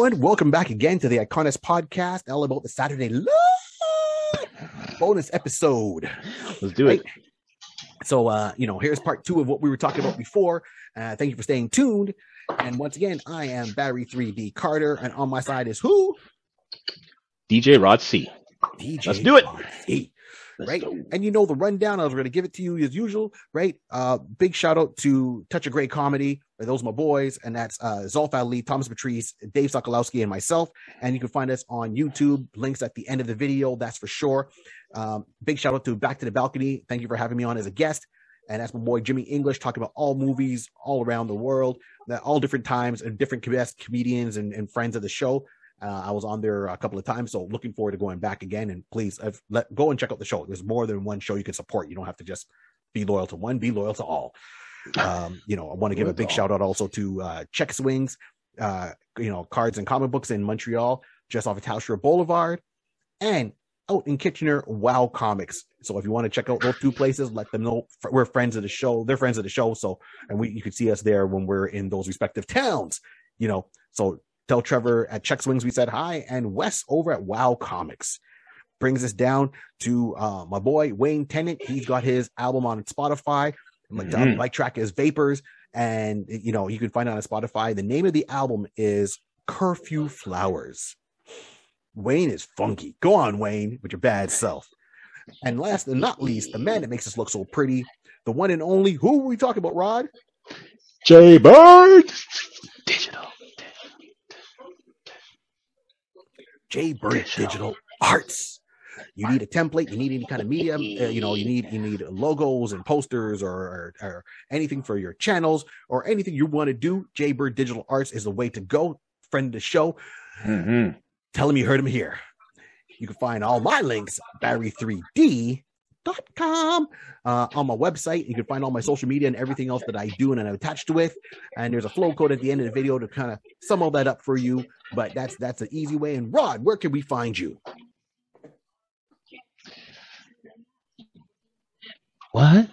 everyone. Welcome back again to the iConis podcast, all about the Saturday Love bonus episode. Let's do it. So, here's part 2 of what we were talking about before. Thank you for staying tuned. And once again, I am Barry 3D Carter, and on my side is who? DJ Rod C. DJ Let's do it. Rod C. Right? And you know the rundown. I was going to give it to you as usual, right? Big shout out to Touch of Great Comedy. Those are my boys, and that's Zolf Ali, Thomas Patrice, Dave Sokolowski, and myself. And you can find us on YouTube. Links at the end of the video, that's for sure. Big shout out to Back to the Balcony. Thank you for having me on as a guest. And that's my boy Jimmy English, talking about all movies all around the world, all different times, and different comedians and friends of the show. I was on there a couple of times, so looking forward to going back again. And please go and check out the show. There's more than one show you can support. You don't have to just be loyal to one, be loyal to all. I want to give a big shout out also to Check Swings, cards and comic books in Montreal, just off of Tauscher Boulevard, and out in Kitchener, Wow Comics. So if you want to check out those two places, let them know we're friends of the show. They're friends of the show. So, and you can see us there when we're in those respective towns, so tell Trevor at Check Swings we said hi, and Wes over at Wow Comics. Brings us down to my boy Wayne Tennant. He's got his album on Spotify. My bike track is Vapors, and you can find it on Spotify. The name of the album is Curfew Flowers. Wayne is funky. Go on, Wayne, with your bad self. And last and not least, the man that makes us look so pretty, the one and only, who are we talking about, Rod? J Bird Digital. J Bird Digital Arts. You need a template, you need any kind of media, you need logos and posters or anything for your channels or anything you want to do. J Bird Digital Arts is the way to go. Friend of the show. Tell him you heard him here. You can find all my links, barry3d.com, on my website. You can find all my social media and everything else that I do and I'm attached to it. And there's a flow code at the end of the video to kind of sum all that up for you. But that's an easy way. And Rod, where can we find you? What?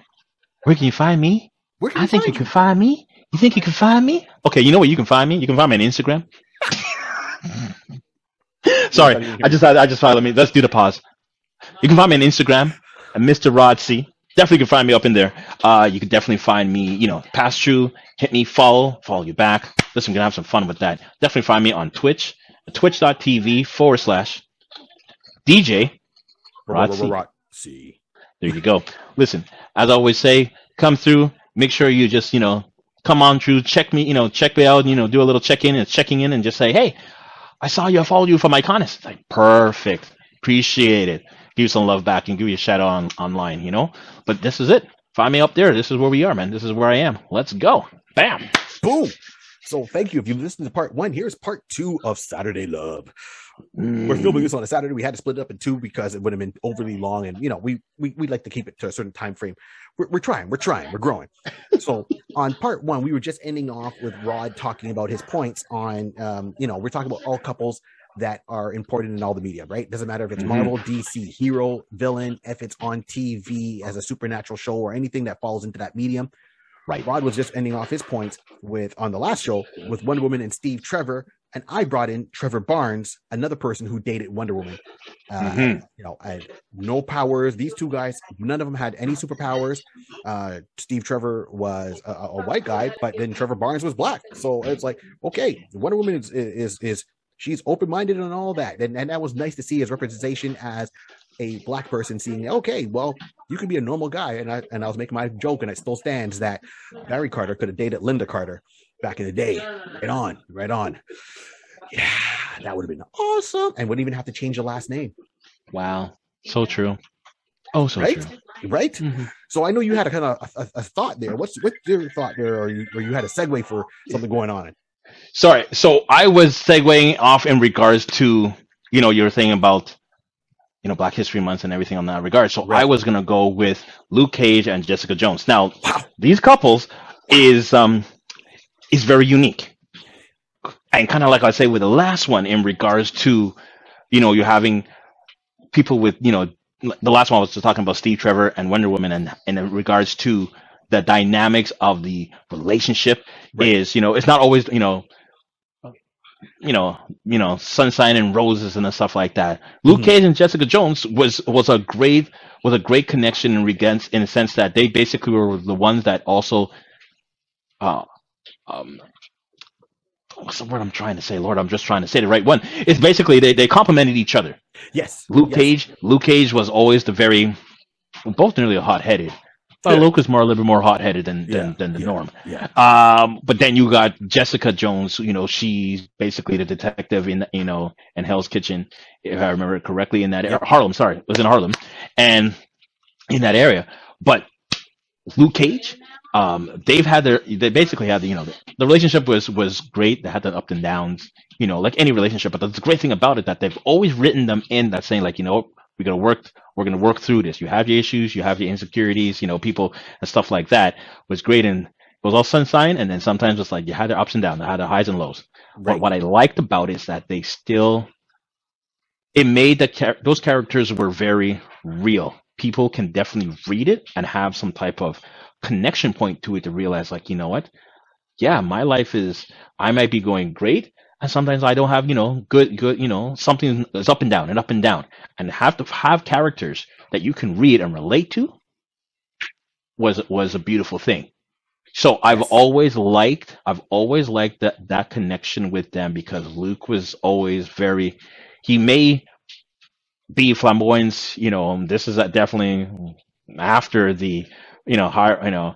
Where can you find me? I think you can find me. You think you can find me? Okay, you know where you can find me? You can find me on Instagram. Sorry, I just thought, let's do the pause. You can find me on Instagram at Mr. Rod C. Definitely can find me up in there. You can definitely find me, pass through, hit me, follow you back. Listen, we're going to have some fun with that. Definitely find me on Twitch, twitch.tv/DJ Rod C. There you go. Listen, as I always say, come through, make sure you just, come on through, check me out, do a little checking in and just say, hey, I saw you, I followed you from iConis. It's like, perfect. Appreciate it. Give you some love back and give you a shout out online, But this is it. Find me up there. This is where we are, man. This is where I am. Let's go. Bam. Boom. So thank you. If you've listened to part 1, here's part 2 of Saturday Love. We're filming this on a Saturday. We had to split it up in 2 because it would have been overly long, and we like to keep it to a certain time frame. We're trying, we're growing. So on part 1, we were just ending off with Rod talking about his points on we're talking about all couples that are important in all the media, right? Doesn't matter if it's Marvel, DC, hero, villain, if it's on TV as a supernatural show or anything that falls into that medium. Right. Rod was just ending off his points on the last show with Wonder Woman and Steve Trevor, and I brought in Trevor Barnes, another person who dated Wonder Woman. No powers. These two guys, none of them had any superpowers. Steve Trevor was a white guy, but then Trevor Barnes was black. So it's like, okay, Wonder Woman is she's open-minded and all that, and that was nice to see his representation as a black person, seeing, okay, well, you can be a normal guy. And I was making my joke, and it still stands, that Barry Carter could have dated Linda Carter back in the day. Right on. Yeah, that would have been awesome, and wouldn't even have to change the last name. Wow, so true. Oh, so right? True. Right? So I know you had a kind of a thought there. What's your thought there, or you had a segue for something going on? Sorry, so I was segueing off in regards to, your thing about, Black History Month and everything on that regard. So right. I was going to go with Luke Cage and Jessica Jones. Now, these couples is very unique. And kind of like I say with the last one in regards to, you're having people with, the last one I was just talking about Steve Trevor and Wonder Woman, and in regards to the dynamics of the relationship is, it's not always, sunshine and roses and stuff like that. Luke Cage and Jessica Jones was a great connection in the sense that they basically were the ones that also uh, um, what's the word I'm trying to say? Lord, I'm just trying to say the right one. It's basically they complemented each other. Yes. Luke Cage was always both nearly hot-headed. But Luke is a little bit more hot-headed than the norm. Yeah. But then you got Jessica Jones. She's basically the detective in Hell's Kitchen, if I remember it correctly. In that Harlem, sorry, it was in Harlem, and in that area. But Luke Cage, they basically had the relationship was great. They had the ups and downs, like any relationship. But the great thing about it that they've always written them in that saying like, we're gonna work through this. You have your issues, you have your insecurities, people and stuff like that. Was great, and it was all sunshine. And then sometimes it's like you had their ups and downs, they had their highs and lows. Right. But what I liked about it is that it made those characters were very real. People can definitely read it and have some type of connection point to it to realize like, what? Yeah, my life I might be going great. And sometimes I don't have, good, something is up and down and up and down. And have to have characters that you can read and relate to was a beautiful thing. So I've always liked that connection with them because Luke was always he may be flamboyant, this is definitely after the, higher,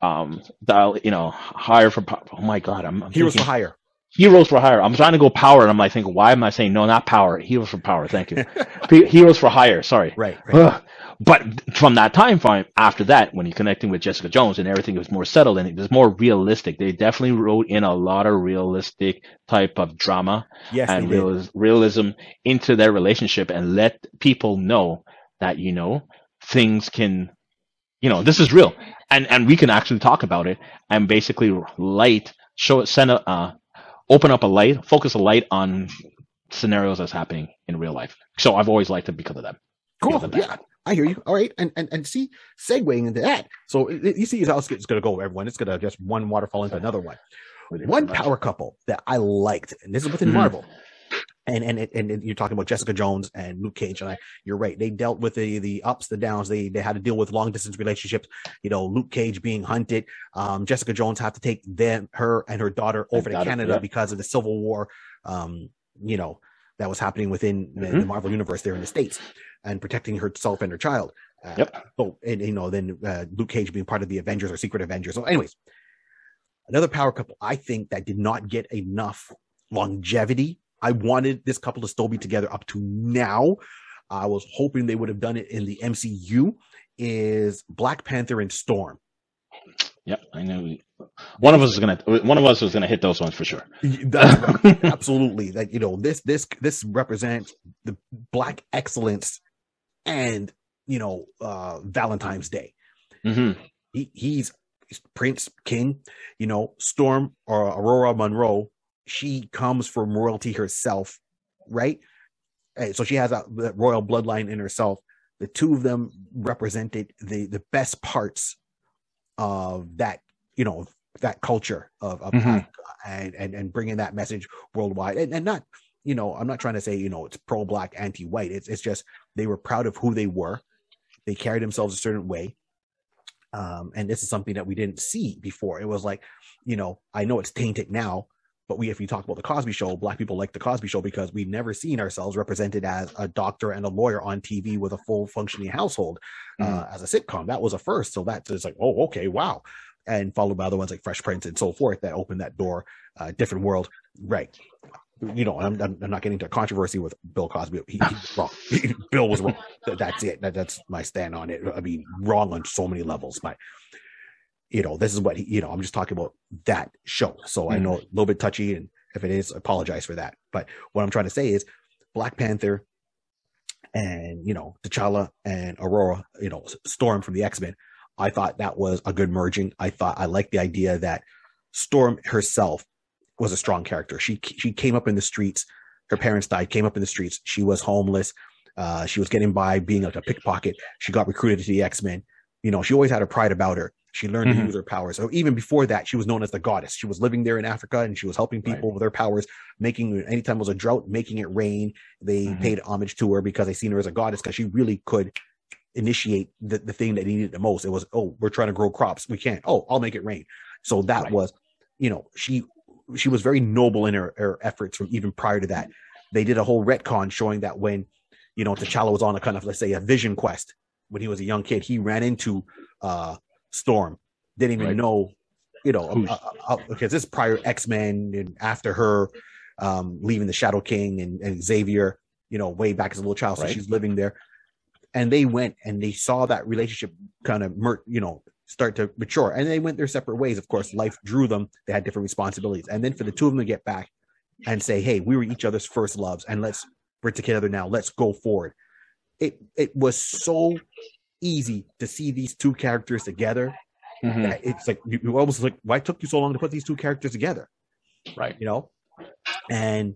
higher for, oh my God, I'm Heroes for Hire. Heroes for Hire. I'm trying to go power, and I'm like thinking, why am I saying no? Not power. Heroes for Power. Thank you. Heroes for Hire. Sorry. Right. But from that time frame, after that, when you're connecting with Jessica Jones and everything was more settled and it was more realistic, they definitely wrote in a lot of realistic type of drama and realism into their relationship and let people know that things can, this is real, and we can actually talk about it and basically focus a light on scenarios that's happening in real life. So I've always liked it because of that. Cool. Yeah, I hear you. All right. And see, segueing into that. So you see how it's going to go, everyone. It's going to just one waterfall into another one. One power couple that I liked, and this is within Marvel. And you're talking about Jessica Jones and Luke Cage, and you're right. They dealt with the ups, the downs. They had to deal with long distance relationships. Luke Cage being hunted. Jessica Jones had to take her and her daughter over to Canada because of the Civil War. That was happening within the Marvel universe there in the States, and protecting herself and her child. Then Luke Cage being part of the Avengers or Secret Avengers. So, anyways, another power couple I think that did not get enough longevity. I wanted this couple to still be together up to now. I was hoping they would have done it in the MCU. Is Black Panther and Storm. Yep, I know. One of us was gonna hit those ones for sure. Absolutely. Like, this represents the Black excellence and Valentine's Day. He's Prince King, Storm or Aurora Monroe. She comes from royalty herself, right? And so she has that royal bloodline in herself. The two of them represented the best parts of that, that culture of and bringing that message worldwide. And not, I'm not trying to say, it's pro-Black, anti-white. It's just they were proud of who they were. They carried themselves a certain way. And this is something that we didn't see before. It was like, I know it's tainted now, but if you talk about the Cosby Show, Black people like the Cosby Show because we've never seen ourselves represented as a doctor and a lawyer on TV with a full functioning household as a sitcom. That was a first. So that's just like, oh, okay, wow. And followed by other ones like Fresh Prince and so forth that opened that door, different world. Right. I'm not getting into controversy with Bill Cosby. He's wrong. Bill was wrong. That's it. That's my stand on it. I mean, wrong on so many levels, but this is what I'm just talking about that show. So I know a little bit touchy, and if it is, I apologize for that. But what I'm trying to say is Black Panther and, T'Challa and Aurora, Storm from the X-Men. I thought that was a good merging. I liked the idea that Storm herself was a strong character. She came up in the streets. Her parents died, came up in the streets. She was homeless. She was getting by being like a pickpocket. She got recruited to the X-Men. She always had her pride about her. She learned to use her powers. So even before that, she was known as the goddess. She was living there in Africa, and she was helping people with her powers, making, anytime it was a drought, making it rain. They paid homage to her because they seen her as a goddess, because she really could initiate the thing that they needed the most. It was, oh, we're trying to grow crops. We can't. Oh, I'll make it rain. So that was, she was very noble in her efforts from even prior to that. They did a whole retcon showing that when, T'Challa was on a kind of, let's say, a vision quest when he was a young kid, he ran into Storm. Didn't even know, because this is prior X-Men and after her leaving the Shadow King and Xavier, way back as a little child. So she's living there. And they went and they saw that relationship kind of, start to mature. And they went their separate ways. Of course, life drew them. They had different responsibilities. And then for the two of them to get back and say, hey, we were each other's first loves, and we're together now. Let's go forward. It was so easy to see these two characters together. That it's like, you almost like, why took you so long to put these two characters together? Right. And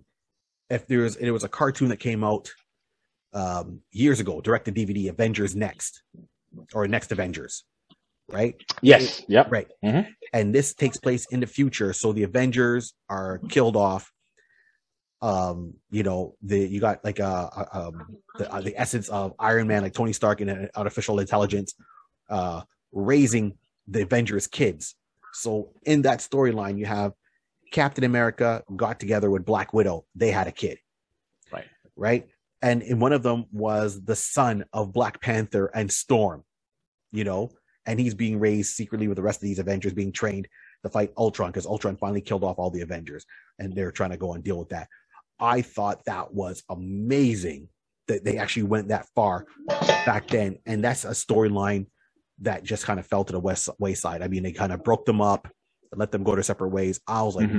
if there was a cartoon that came out years ago, direct to DVD, Avengers Next, or Next Avengers, right? Yes. Yep. Right. And this takes place in the future. So the Avengers are killed off. You got like the essence of Iron Man, like Tony Stark, and an artificial intelligence raising the Avengers kids. So in that storyline, you have Captain America got together with Black Widow. They had a kid. Right. And in one of them was the son of Black Panther and Storm, and he's being raised secretly with the rest of these Avengers, being trained to fight Ultron, because Ultron finally killed off all the Avengers, and they're trying to go and deal with that. I thought that was amazing that they actually went that far back then. And that's a storyline that just kind of fell to the wayside. I mean, they kind of broke them up and let them go their separate ways. I was like,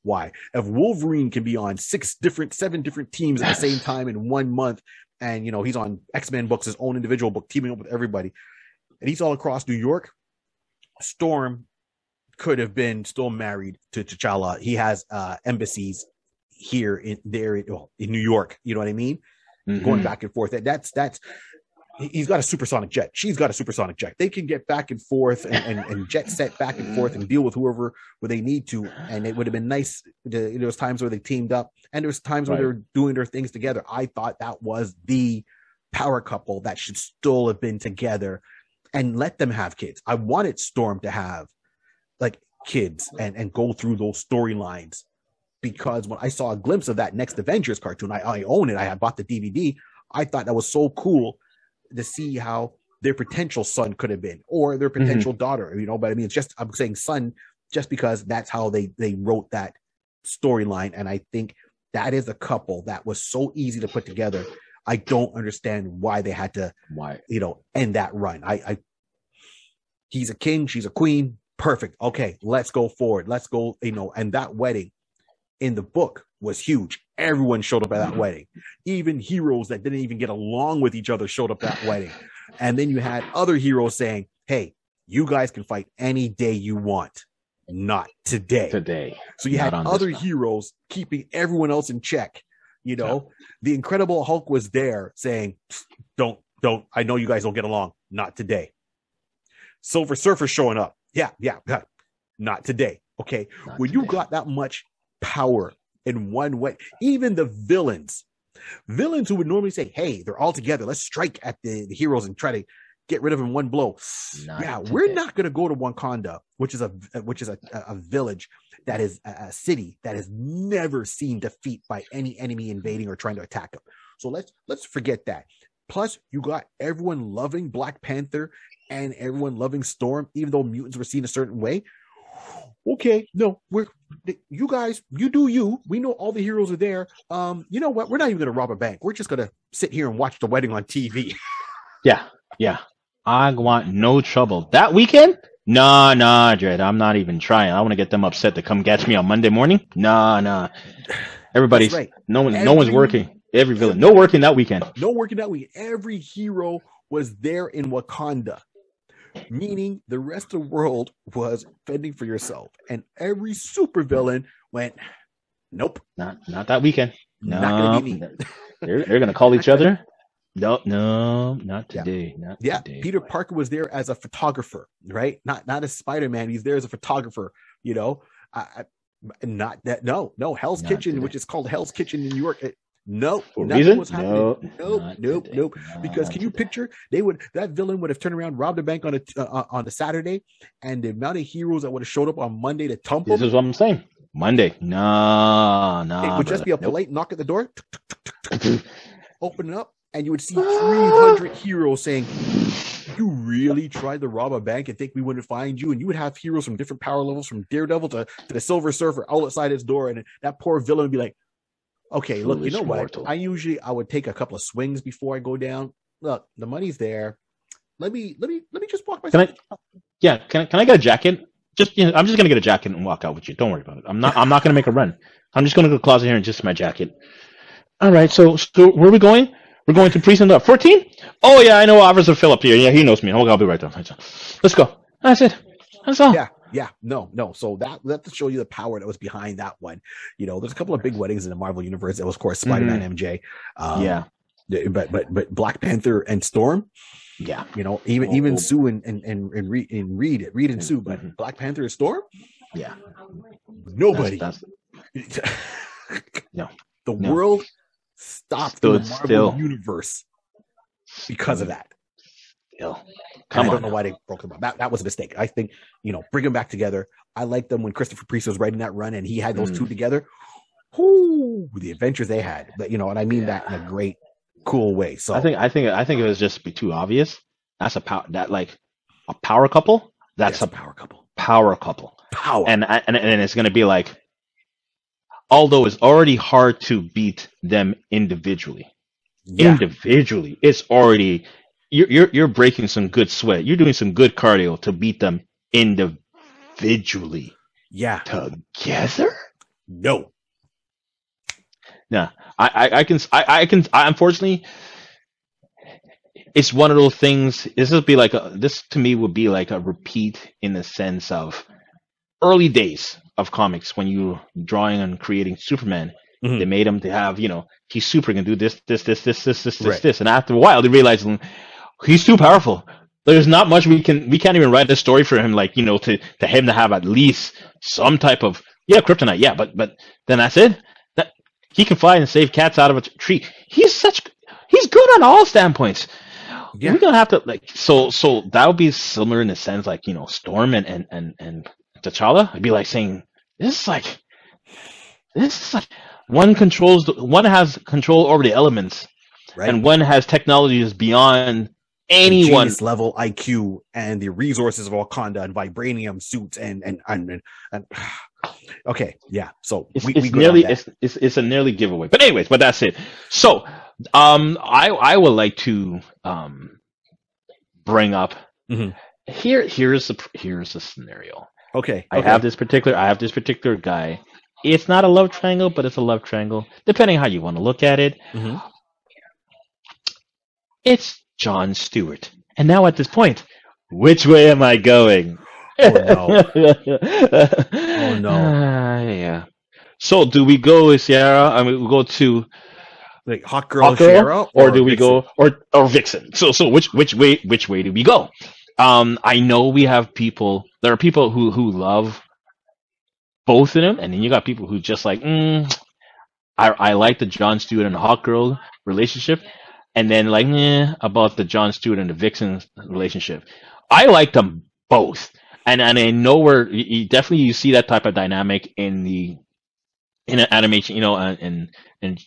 why? If Wolverine can be on 7 different teams at the same time in 1 month, and, he's on X-Men books, his own individual book, teaming up with everybody, and he's all across New York, Storm could have been still married to T'Challa. He has embassies here in New York, you know what I mean? Going back and forth. That's he's got a supersonic jet. She's got a supersonic jet. They can get back and forth and jet set back and forth and deal with whoever where they need to. And it would have been nice. There was times where they teamed up, and there was times where they were doing their things together. I thought that was the power couple that should still have been together and let them have kids. I wanted Storm to have like kids and go through those storylines. Because when I saw a glimpse of that Next Avengers cartoon, I own it. I had bought the DVD. I thought that was so cool to see how their potential son could have been, or their potential daughter, but I mean, I'm saying son just because that's how they wrote that storyline. And I think that is a couple that was so easy to put together. I don't understand why they had to, end that run. He's a king, she's a queen. Perfect. Okay, let's go forward. Let's go, and that wedding in the book was huge. Everyone showed up at that wedding. Even heroes that didn't even get along with each other showed up at that wedding. And then you had other heroes saying, hey, you guys can fight any day you want. Not today. So you had other heroes keeping everyone else in check. The Incredible Hulk was there saying, don't, I know you guys don't get along. Not today. Silver Surfer showing up. Yeah. Not today. Okay. When you got that much power in one way, even the villains who would normally say, hey, they're all together, let's strike at the heroes and try to get rid of them in one blow. We're not going to go to Wakanda, which is a village that is a city that has never seen defeat by any enemy invading or trying to attack them. So let's forget that. Plus, you got everyone loving Black Panther and everyone loving Storm, even though mutants were seen a certain way. Okay, no, you guys, you do you. We know all the heroes are there. You know what? We're not even going to rob a bank. We're just going to sit here and watch the wedding on TV. Yeah. I want no trouble. That weekend? Nah, Dred. I'm not even trying. I want to get them upset to come catch me on Monday morning. Nah. Everybody's right. No one's working. Every villain. No working that weekend. Every hero was there in Wakanda. Meaning the rest of the world was fending for yourself, and every supervillain went, nope, not that weekend. Not gonna be me. They're gonna call each other. No, not today. Not today. Peter Parker was there as a photographer, right? Not as Spider-Man. He's there as a photographer. Not that. No, Hell's not Kitchen, today. Which is called Hell's Kitchen in New York. Nope, nothing was happening. Nope. Because can you picture? That villain would have turned around, robbed a bank on a Saturday, and the amount of heroes that would have showed up on Monday to tumble. This is what I'm saying. Monday, no. It would just be a polite knock at the door, open it up, and you would see 300 heroes saying, "You really tried to rob a bank and think we wouldn't find you?" And you would have heroes from different power levels, from Daredevil to the Silver Surfer, all outside his door, and that poor villain would be like, "Okay, look, you know what? I would take a couple of swings before I go down. Look, the money's there. Let me just walk myself." Can I get a jacket? I'm just gonna get a jacket and walk out with you. Don't worry about it. I'm not gonna make a run. I'm just gonna go to the closet here and just my jacket. All right. So where are we going? We're going to precinct 14. Oh yeah, I know Officer Phillip here. Yeah, he knows me. I'll be right there. Let's go. That's it. That's all. Yeah. No. So that to show you the power that was behind that one. There's a couple of big weddings in the Marvel universe. That was, of course, Spider-Man, MJ. But Black Panther and Storm. Yeah. Even Sue and Reed and Sue, but Black Panther and Storm. Yeah. Nobody. No. The world stopped the Marvel universe because of that. I don't know why they broke them up. That was a mistake. I think, bring them back together. I liked them when Christopher Priest was writing that run and he had those two together. The adventures they had. But and I mean that in a great, cool way. So I think it was just be too obvious. That's a power couple. That's a power couple. Power. And it's going to be like, although it's already hard to beat them individually. It's already you're breaking some good sweat. You're doing some good cardio to beat them individually. Yeah. Together? No. Yeah. I can unfortunately, it's one of those things. This to me would be like a repeat in the sense of early days of comics when you drawing and creating Superman. They made him to have, he's super, can do this, and after a while they realize he's too powerful. There's not much we can't even write a story for him, to him to have at least some type of kryptonite, but then that's it. That he can fly and save cats out of a tree. He's good on all standpoints. Yeah. We're gonna have to so that would be similar in the sense Storm and T'Challa. I'd be like saying this is like one has control over the elements, right? And one has technologies beyond anyone level IQ and the resources of Wakanda and vibranium suits and okay, yeah. So it's a nearly giveaway. But anyways, that's it. So I would like to bring up here's a scenario. Okay. I have this particular guy. It's not a love triangle, but it's a love triangle, depending how you want to look at it. It's John Stewart. And now at this point, which way am I going? Oh no. Yeah. So do we go with Sierra? I mean, we go to like Hot Girl Sierra, or do we go or Vixen? So which way do we go? I know we have people. There are people who love both of them, and then you got people who just like, I like the John Stewart and the Hawk Girl relationship, and then like, about the John Stewart and the Vixen relationship. I like them both, and I know where you definitely see that type of dynamic in an animation, in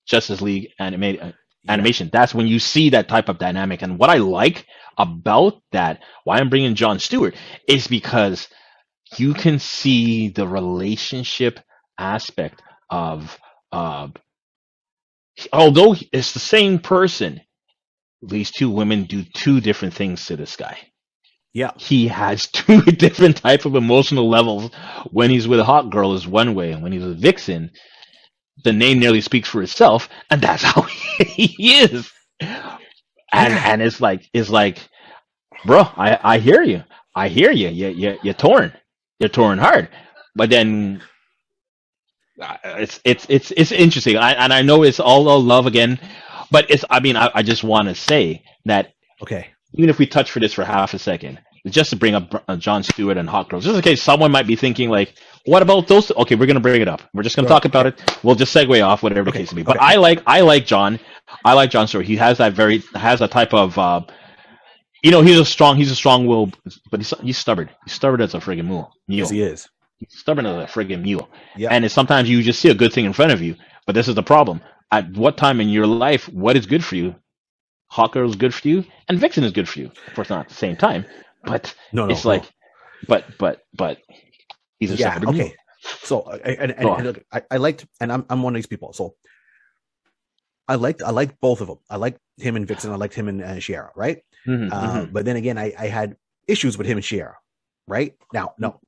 Justice League animation. That's when you see that type of dynamic, and what I like about that, why I'm bringing John Stewart, is because you can see the relationship aspect of, although it's the same person, these two women do two different things to this guy. Yeah. He has two different type of emotional levels. When he's with a hot girl is one way, and when he's with Vixen, the name nearly speaks for itself, and that's how he is. And it's like, bro, I hear you. You're torn. You're torn hard. But then it's interesting. I know it's all love again, But it's, I mean, I just want to say that Okay. even if we touch for this for half a second, just to bring up John Stewart and Hot Girls, just in case someone might be thinking like, what about those? Okay, we're gonna bring it up. We're just gonna talk about it. We'll just segue off, whatever the case may be. But I like John. I like John Stewart. He has a type of he's a strong will, but he's stubborn. He's stubborn as a friggin' mule. Yes, he is. He's stubborn as a friggin' mule. Yeah. And it's sometimes you just see a good thing in front of you, but this is the problem. At what time in your life, what is good for you? Hot Girl is good for you, and Vixen is good for you. Of course, not at the same time, but it's like, but he's a stubborn mule. Okay. So I liked, and I'm one of these people. So I liked both of them. I liked him and Vixen. I liked him and Shiera, right? But then again, I had issues with him and Shiera, right? Now, no,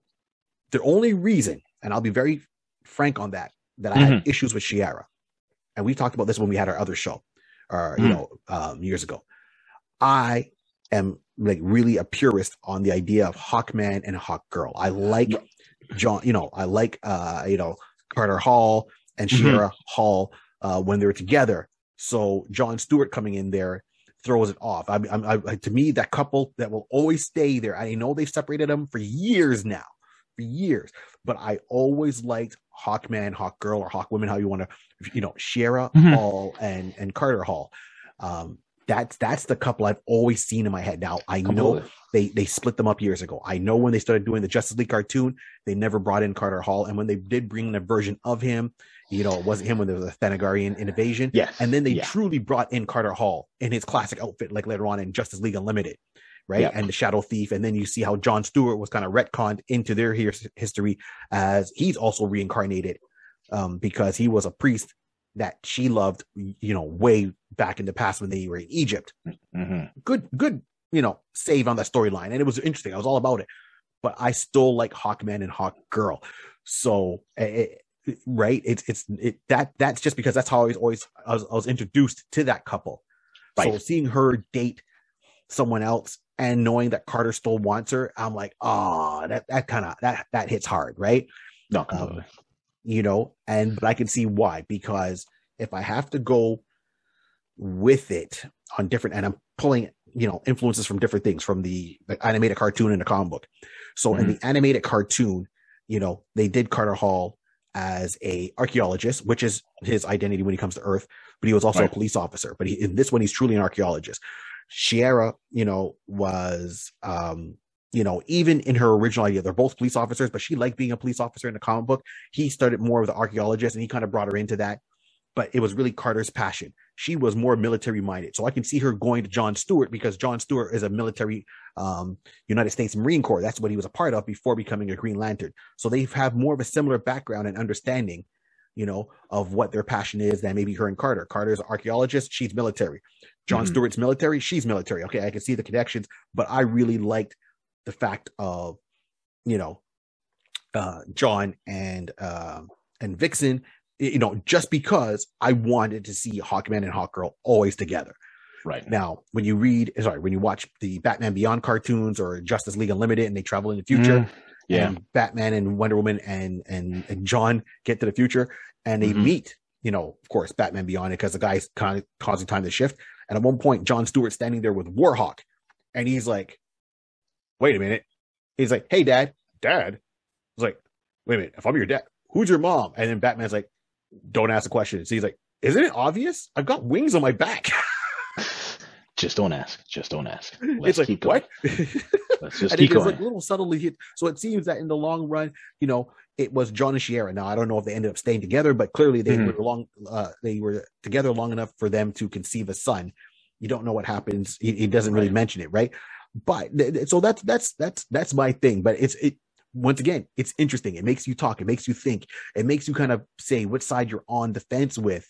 the only reason, and I'll be very frank on that I had issues with Shiera, and we talked about this when we had our other show, years ago. I am like really a purist on the idea of Hawkman and Hawk Girl. I like John, I like Carter Hall and Shiera Hall when they're together. So John Stewart coming in there throws it off. I to me, that couple that will always stay there. I know they've separated them for years now, but I always liked Hawkman, Hawk Girl, or Hawkwoman, how you want to, Shiera Hall and Carter Hall. That's the couple I've always seen in my head. Now I know they split them up years ago. I know when they started doing the Justice League cartoon, they never brought in Carter Hall, and when they did bring in a version of him, it wasn't him when there was a Thanagarian invasion. Yes. And then they truly brought in Carter Hall in his classic outfit, like later on in Justice League Unlimited, right? Yep. And the Shadow Thief. And then you see how John Stewart was kind of retconned into their history as he's also reincarnated because he was a priest that she loved, way back in the past when they were in Egypt. Good, save on that storyline. And it was interesting. I was all about it. But I still like Hawkman and Hawk Girl. So, right? That's just because that's how I was introduced to that couple. Right. So seeing her date someone else and knowing that Carter still wants her, I'm like, that hits hard, right? No, completely. But I can see why, because if I have to go with it on different, and I'm pulling, influences from different things, from the animated cartoon and the comic book. So in the animated cartoon, they did Carter Hall as a archaeologist, which is his identity when he comes to Earth, but he was also a police officer. But in this one, he's truly an archaeologist. Shiera, was, even in her original idea, they're both police officers, but she liked being a police officer in the comic book. He started more of the archaeologist, and he kind of brought her into that. But it was really Carter's passion. She was more military minded. So I can see her going to John Stewart because John Stewart is a military United States Marine Corps. That's what he was a part of before becoming a Green Lantern. So they have more of a similar background and understanding, of what their passion is than maybe her and Carter. Carter's an archaeologist. She's military. John Stewart's military. She's military. Okay, I can see the connections, but I really liked the fact of, John and Vixen, just because I wanted to see Hawkman and Hawkgirl always together. Right. Now, when you watch the Batman Beyond cartoons or Justice League Unlimited and they travel in the future, and Batman and Wonder Woman and John get to the future and they meet, of course, Batman Beyond, because the guy's kind of causing time to shift. And at one point, John Stewart's standing there with Warhawk and he's like, wait a minute. He's like, hey, Dad. He's like, wait a minute. If I'm your dad, who's your mom? And then Batman's like, don't ask the question. So he's like, isn't it obvious? I've got wings on my back. Just don't ask. Let's keep going. Let's just keep going. Like little subtly hit. So it seems that in the long run, it was John and Shiera. Now I don't know if they ended up staying together, but clearly they were together long enough for them to conceive a son. You don't know what happens. He doesn't really mention it, right? But so that's my thing. But it once again, it's interesting. It makes you talk. It makes you think. It makes you kind of say which side you're on the fence with.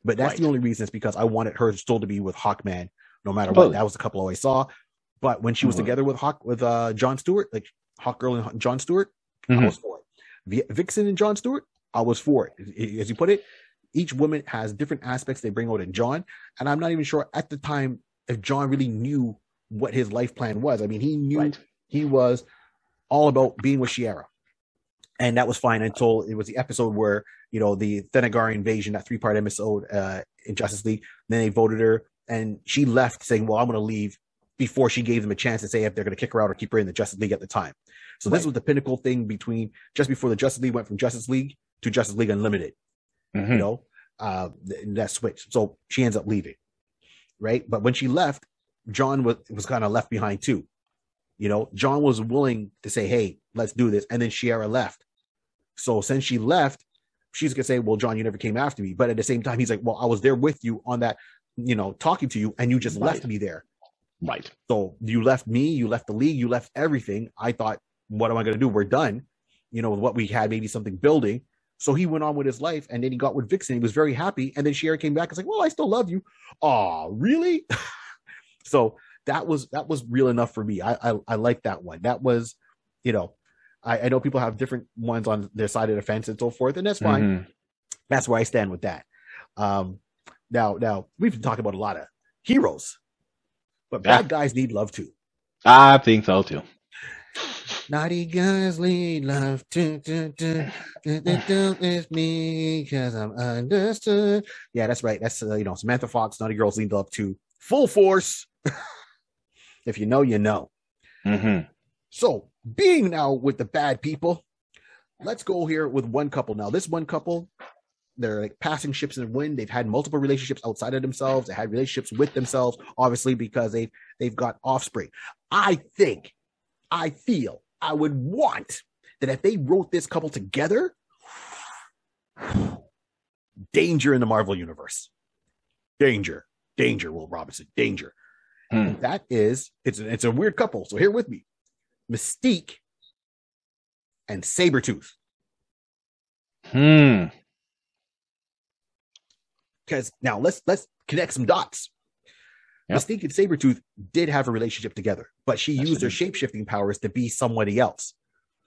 But that's the only reason, is because I wanted her still to be with Hawkman, no matter what. That was the couple I always saw. But when she was together with John Stewart, like Hawkgirl and John Stewart, I was for it. Vixen and John Stewart, I was for it. As you put it, each woman has different aspects they bring out in John. And I'm not even sure at the time if John really knew what his life plan was. I mean, he knew he was all about being with Shiera. And that was fine until it was the episode where, the Thanagar invasion, that 3-part episode in Justice League. Then they voted her, and she left saying, well, I'm going to leave, before she gave them a chance to say if they're going to kick her out or keep her in the Justice League at the time. So this was the pinnacle thing between just before the Justice League went from Justice League to Justice League Unlimited. That switch. So she ends up leaving, right? But when she left, John was kind of left behind too. John was willing to say, hey, let's do this. And then Shiera left. So since she left, she's going to say, well, John, you never came after me. But at the same time, he's like, well, I was there with you on that, talking to you, and you just left me there. Right. So you left me, you left the league, you left everything. I thought, what am I going to do? We're done. With what we had, maybe something building. So he went on with his life, and then he got with Vixen. He was very happy. And then Shiera came back and was like, well, I still love you. Oh, really? So that was real enough for me. I like that one. That was, I know people have different ones on their side of the fence and so forth, and that's fine. That's where I stand with that. Now we've been talking about a lot of heroes, but bad guys need love too. I think so too. Naughty guys need love too. It's me because I'm understood. Yeah, that's right. That's Samantha Fox. Naughty girls need love too. Full force. If you know, you know. So, being now with the bad people, let's go here with one couple. Now, this one couple, they're like passing ships in the wind. They've had multiple relationships outside of themselves. They had relationships with themselves, obviously, because they've got offspring. I feel, I would want that if they wrote this couple together, danger in the Marvel Universe. Danger, Will Robinson, danger. That is, it's a weird couple. So here with me, Mystique and Sabretooth. Because now let's connect some dots. Yep. Mystique and Sabretooth did have a relationship together, but she used her shape-shifting powers to be somebody else.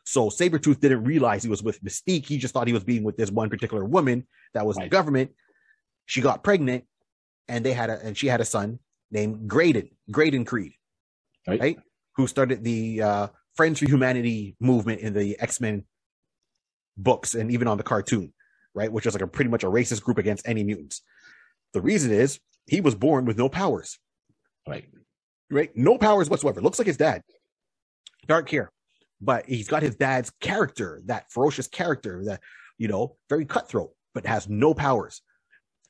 So Sabretooth didn't realize he was with Mystique. He just thought he was being with this one particular woman that was in the government. She got pregnant, and she had a son named Graydon Creed, right? Who started the Friends for Humanity movement in the X-Men books and even on the cartoon, right? Which was like pretty much a racist group against any mutants. The reason is he was born with no powers, right? No powers whatsoever. Looks like his dad, dark hair, but he's got his dad's character, that ferocious character that, very cutthroat, but has no powers.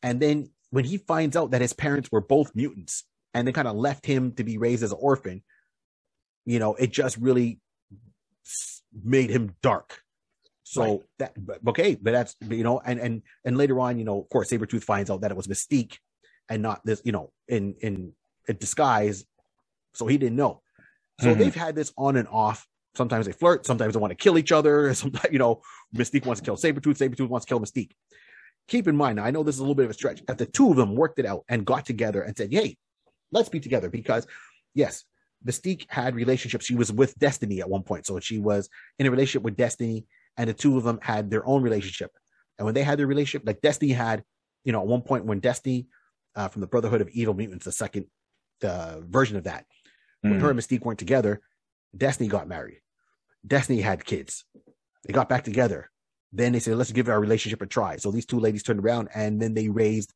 And then when he finds out that his parents were both mutants and they kind of left him to be raised as an orphan, it just really made him dark. So but that's, and later on, of course, Sabretooth finds out that it was Mystique and not this, in a disguise. So he didn't know. So they've had this on and off. Sometimes they flirt. Sometimes they want to kill each other. Sometimes, Mystique wants to kill Sabretooth. Sabretooth wants to kill Mystique. Keep in mind, now, I know this is a little bit of a stretch, that the two of them worked it out and got together and said, hey, let's be together. Because, yes, Mystique had relationships. She was with Destiny at one point. So she was in a relationship with Destiny, and the two of them had their own relationship. And when they had their relationship, like Destiny had, at one point when Destiny from the Brotherhood of Evil Mutants, the second version of that, when her and Mystique weren't together, Destiny got married. Destiny had kids. They got back together. Then they said, let's give our relationship a try. So these two ladies turned around, and then they raised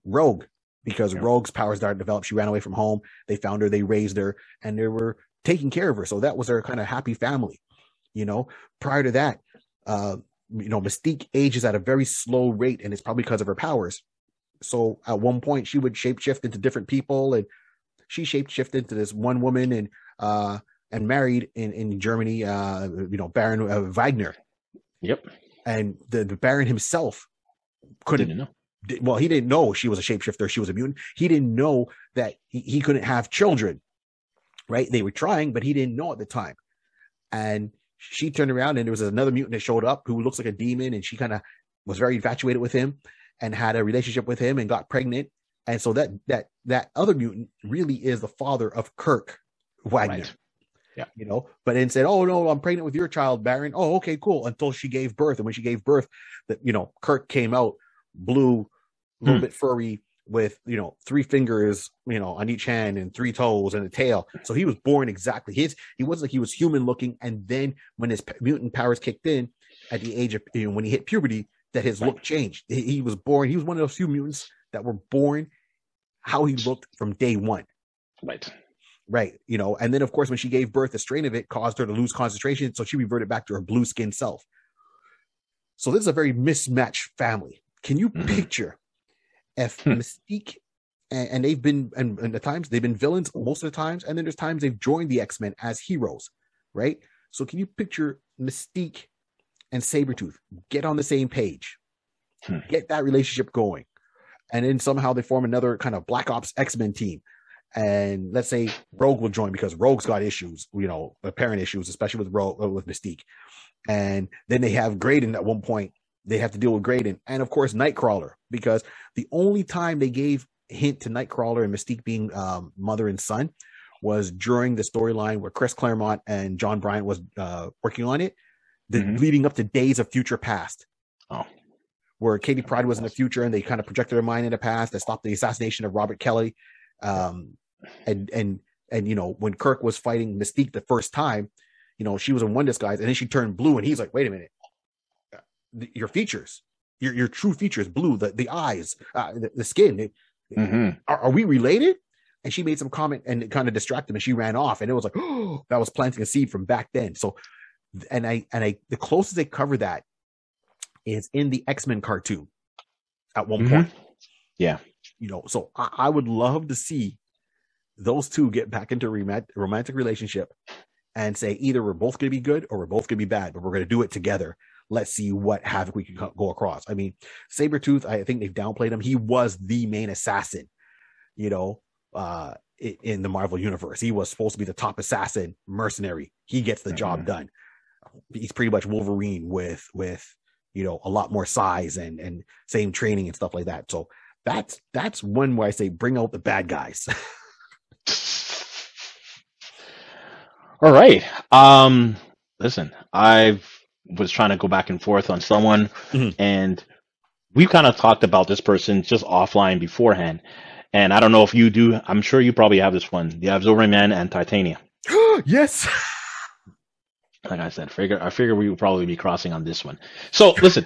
Rogue, because Rogue's powers started to develop. She ran away from home. They found her, they raised her, and they were taking care of her. So that was their kind of happy family. Prior to that, Mystique ages at a very slow rate, and it's probably because of her powers. So at one point, she would shapeshift into different people, and she shapeshifted into this one woman and married in Germany, Baron Wagner. Yep. And the Baron himself couldn't know. Well, he didn't know she was a shapeshifter. She was a mutant. He didn't know that he couldn't have children, right? They were trying, but he didn't know at the time. And she turned around, and there was another mutant that showed up who looks like a demon, and she kind of was very infatuated with him and had a relationship with him and got pregnant. And so that other mutant really is the father of Kirk Wagner. Right. Yeah. But then said, oh no, I'm pregnant with your child, Baron. Oh, okay, cool. Until she gave birth. And when she gave birth, that, Kirk came out blue, a little bit furry, with, you know, 3 fingers, you know, on each hand and 3 toes and a tail. So he was born exactly. He wasn't like he was human looking. And then when his mutant powers kicked in at the age of, you know, when he hit puberty, that his look changed. He was born. He was one of those few mutants that were born how he looked from day one. Right. You know, and then of course, when she gave birth, a strain of it caused her to lose concentration. So she reverted back to her blue skin self. So this is a very mismatched family. Can you picture if Mystique, and they've been, and at times they've been villains most of the times, and then there's times they've joined the X-Men as heroes, right? So can you picture Mystique and Sabretooth get on the same page, get that relationship going, and then somehow they form another kind of Black Ops X-Men team, and let's say Rogue will join because Rogue's got issues, you know, apparent issues, especially with with Mystique, and then they have Graydon at one point. They have to deal with Graydon, and of course Nightcrawler, because the only time they gave hint to Nightcrawler and Mystique being mother and son was during the storyline where Chris Claremont and John Bryant was working on it, leading up to Days of Future Past. Where Katie Pryde was in the future, and they kind of projected her mind in the past that stopped the assassination of Robert Kelly. And you know, when Kirk was fighting Mystique the first time, you know, she was in one disguise, and then she turned blue, and he's like, wait a minute. Your features, your true features, blue, the eyes, the skin. Are we related? And she made some comment, and it kind of distracted him, and she ran off. And it was like, oh, that was planting a seed from back then. So, and I, the closest they cover that is in the X-Men cartoon at one point. Yeah, you know. So I would love to see those two get back into a romantic relationship and say either we're both going to be good or we're both going to be bad, but we're going to do it together. Let's see what havoc we can go across. I mean, Sabretooth, I think they've downplayed him. He was the main assassin, you know, in the Marvel universe. He was supposed to be the top assassin, mercenary. He gets the job done. He's pretty much Wolverine with, you know, a lot more size and same training and stuff like that. So that's one where I say bring out the bad guys. All right. Listen, I was trying to go back and forth on someone, and we've kind of talked about this person just offline beforehand. And I don't know if you do. I'm sure you probably have this one. You have Zoriman and Titania. Yes. Like I said, I figure we would probably be crossing on this one. So listen,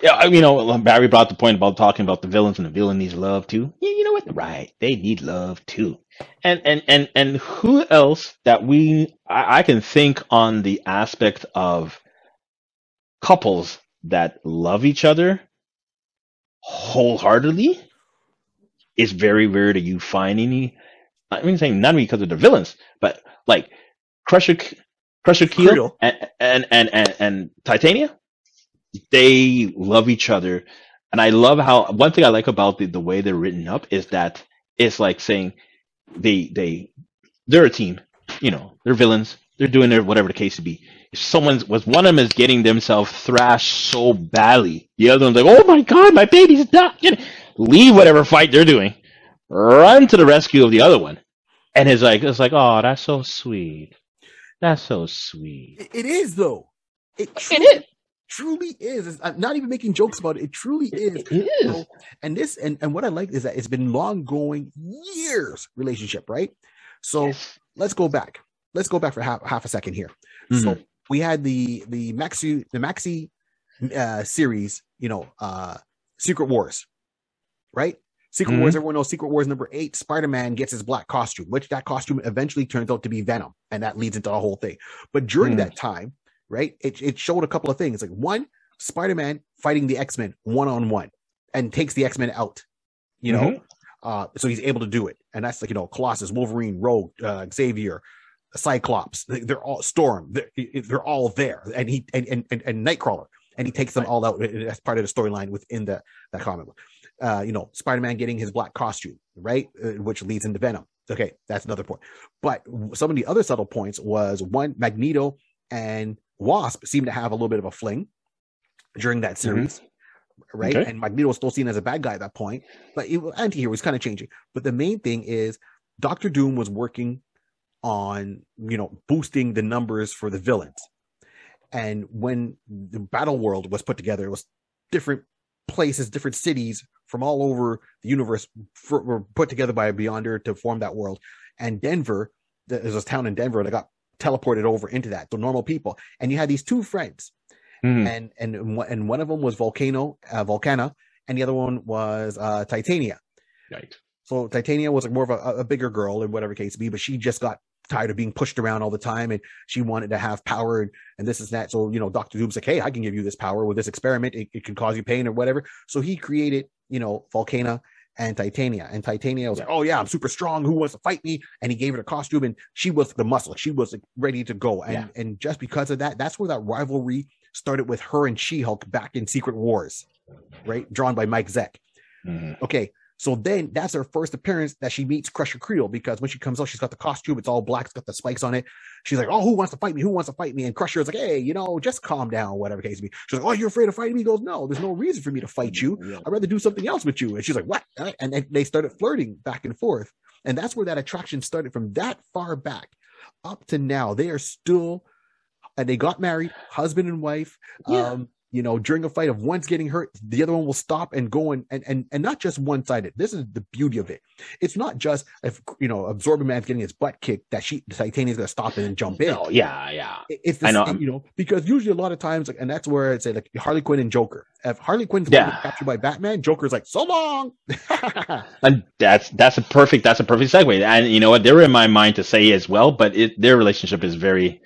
you know, Barry brought the point about talking about the villains, and the villain needs love too. Yeah, you know what? Right, they need love too. And who else that I can think on the aspect of couples that love each other wholeheartedly is very rare that you find any. I mean, saying not because of the villains, but like Crusher Keel and Titania, they love each other. And I love how one thing I like about the way they're written up is that it's like saying they're a team, you know, they're villains, they're doing their whatever the case may be. If one of them is getting themselves thrashed so badly, the other one's like, oh my god, my baby's not gonna leave whatever fight they're doing, run to the rescue of the other one. And it's like, oh, that's so sweet. That's so sweet. It is, though. It truly is. I'm not even making jokes about it. It truly is. It is. You know, and what I like is that it's been long going years relationship, right? So let's go back. Let's go back for half a second here. So we had the Maxi series, you know, Secret Wars, right? Secret Wars, everyone knows Secret Wars number 8, Spider-Man gets his black costume, which that costume eventually turns out to be Venom, and that leads into the whole thing. But during that time, right, it showed a couple of things. Like one, Spider-Man fighting the X-Men one-on-one and takes the X-Men out, you know, so he's able to do it. And that's like, you know, Colossus, Wolverine, Rogue, Xavier, Cyclops, they're all Storm, they're all there, and he and Nightcrawler, and he takes them all out as part of the storyline within that comic book. You know, Spider-Man getting his black costume, right, which leads into Venom. Okay, that's another point. But some of the other subtle points was one, Magneto and Wasp seemed to have a little bit of a fling during that series, right? Okay. And Magneto was still seen as a bad guy at that point, but anti-hero was kind of changing. But the main thing is Doctor Doom was working on, you know, boosting the numbers for the villains. And when the Battle World was put together, it was different places, different cities from all over the universe were put together by a Beyonder to form that world. And Denver, there's this town in Denver that got teleported over into that, the normal people. And you had these two friends, and one of them was Volcana, and the other one was Titania. Right. So Titania was like more of a bigger girl in whatever case be, but she just got tired of being pushed around all the time, and she wanted to have power and this is that. So, Dr. Doom's like, hey, I can give you this power with this experiment. It can cause you pain or whatever. So he created, Volcana and Titania. And Titania was like, oh yeah, I'm super strong. Who wants to fight me? And he gave her a costume, and she was the muscle. She was like ready to go. And just because of that, that's where that rivalry started with her and She-Hulk back in Secret Wars, right? Drawn by Mike Zeck. Okay. So then that's her first appearance that she meets Crusher Creel, because when she comes out, she's got the costume. It's all black. It's got the spikes on it. She's like, oh, who wants to fight me? Who wants to fight me? And Crusher is like, hey, just calm down, whatever case be. She's like, oh, you're afraid of fighting me? He goes, no, there's no reason for me to fight you. I'd rather do something else with you. And she's like, what? And they started flirting back and forth. And that's where that attraction started, from that far back up to now. They are still, and they got married, husband and wife. During a fight, if one's getting hurt, the other one will stop and go and not just one-sided. This is the beauty of it. It's not just if Absorbing Man's getting his butt kicked that Titania's gonna stop and jump in. Oh yeah. It's the same, because usually a lot of times, and that's where it's like Harley Quinn and Joker. If Harley Quinn's captured by Batman, Joker's like, so long. And that's a perfect segue. And you know what? They were in my mind to say as well, but their relationship is very.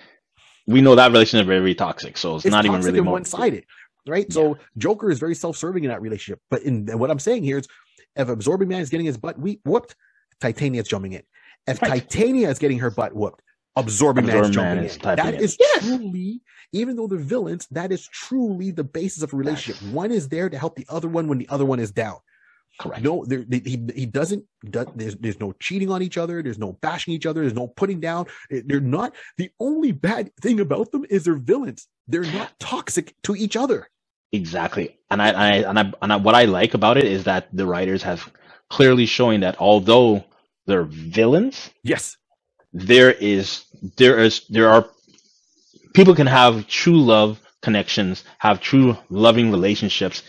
We know that relationship is very toxic, so it's not even really one-sided, right? Yeah. So Joker is very self-serving in that relationship. But what I'm saying here is, if Absorbing Man is getting his butt whooped, Titania is jumping in. If Titania is getting her butt whooped, Absorbing Man is jumping in. That is truly, even though they're villains, that is truly the basis of a relationship. One is there to help the other one when the other one is down. Correct. No, he doesn't. There's no cheating on each other. There's no bashing each other. There's no putting down. They're not. The only bad thing about them is they're villains. They're not toxic to each other. Exactly. And what I like about it is that the writers have clearly showing that although they're villains, yes, there are people can have true love connections, have true loving relationships,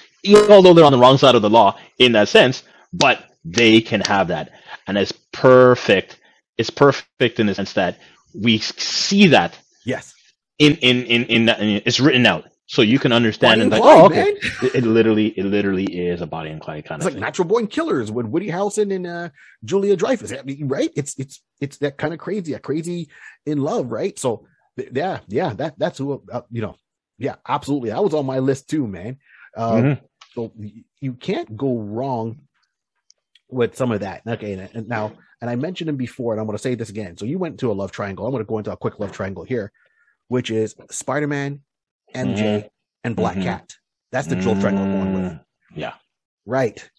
although they're on the wrong side of the law in that sense, but they can have that. And it's perfect. It's perfect in the sense that we see that. Yes. In it's written out. So you can understand and like, Clyde, oh, okay. Man. It literally is a Bonnie and Clyde kind of thing. It's like Natural Born Killers with Woody Harrelson and Julia Dreyfus. I mean, right? It's that kind of crazy in love, right? So that's who yeah, absolutely. That was on my list too, man. So you can't go wrong with some of that. Okay, and I mentioned him before, and I'm going to say this again. So you went to a love triangle. I'm going to go into a quick love triangle here, which is Spider-Man, MJ, and Black Cat. That's the love triangle I'm going with. Yeah. Right.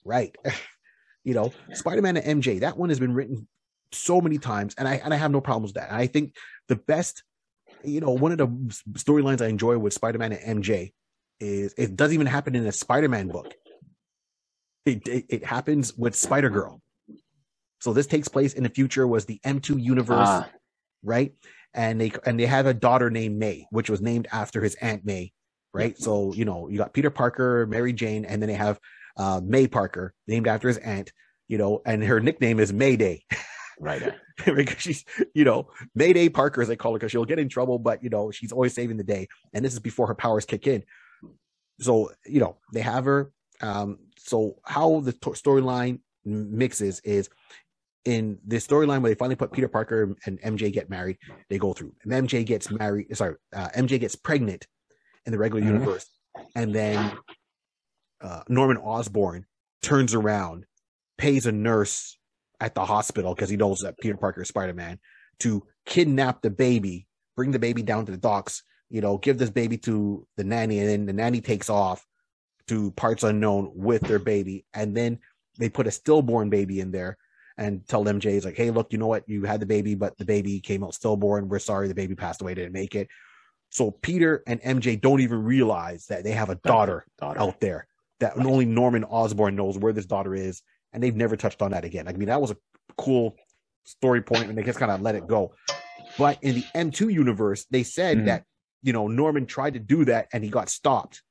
Spider-Man and MJ, that one has been written so many times, and I have no problems with that. And I think the best, one of the storylines I enjoy with Spider-Man and MJ is it doesn't even happen in a Spider-Man book. It happens with Spider-Girl. So this takes place in the future, was the M2 universe, right? And they have a daughter named May, which was named after his Aunt May, right? So, you got Peter Parker, Mary Jane, and then they have May Parker, named after his aunt, and her nickname is Mayday. Right. Because she's, Mayday Parker, as they call her, because she'll get in trouble, but, she's always saving the day. And this is before her powers kick in. So, they have her. So how the storyline mixes is in this storyline where they finally put Peter Parker and MJ get married, they go through. And MJ gets pregnant in the regular universe. And then Norman Osborn turns around, pays a nurse at the hospital, because he knows that Peter Parker is Spider-Man, to kidnap the baby, bring the baby down to the docks, give this baby to the nanny, and then the nanny takes off to parts unknown with their baby. And then they put a stillborn baby in there and tell MJ, is like, hey, look, you know what? You had the baby, but the baby came out stillborn. We're sorry, the baby passed away, didn't make it. So Peter and MJ don't even realize that they have a daughter out there, that only Norman Osborn knows where this daughter is. And they've never touched on that again. I mean, that was a cool story point, and they just kind of let it go. But in the M2 universe, they said that, Norman tried to do that and he got stopped.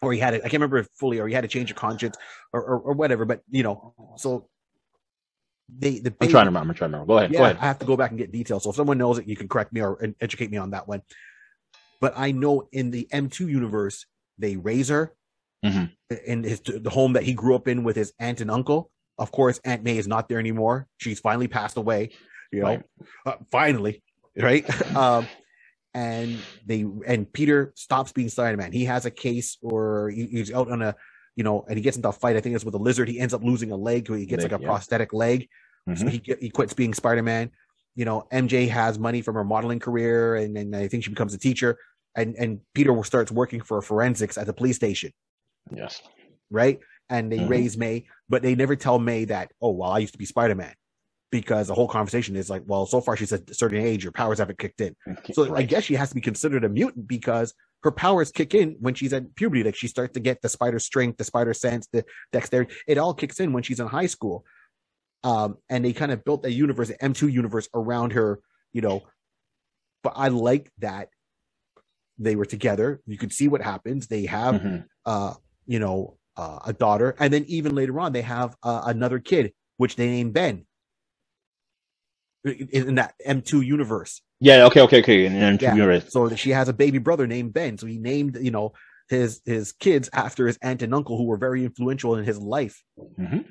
or he had it. I can't remember it fully, or he had to change of conscience, or whatever. But so the baby, I'm trying to remember. Go ahead. Yeah, Go ahead. I have to go back and get details. So if someone knows it, you can correct me or educate me on that one. But I know in the M2 universe, they raise her in the home that he grew up in with his aunt and uncle. Of course, Aunt May is not there anymore. She's finally passed away. Right. Finally, right? And Peter stops being Spider-Man. He has a case, or he's out on a, and he gets into a fight. I think it's with a lizard. He ends up losing a leg. He gets like a prosthetic leg. So he quits being Spider-Man. MJ has money from her modeling career, and I think she becomes a teacher. And Peter starts working for forensics at the police station. Yes. Right. And they raise May, but they never tell May that, oh, well, I used to be Spider-Man. Because the whole conversation is like, well, so far she's at a certain age, her powers haven't kicked in. So right. I guess she has to be considered a mutant because her powers kick in when she's at puberty. Like she starts to get the spider strength, the spider sense, the dexterity. It all kicks in when she's in high school. And they kind of built a universe, an M2 universe around her, But I like that they were together. You could see what happens. They have, a daughter. And then even later on, they have another kid, which they named Ben. In that M2 universe. Yeah, okay. In M2 universe. So she has a baby brother named Ben. So he named, his kids after his aunt and uncle who were very influential in his life.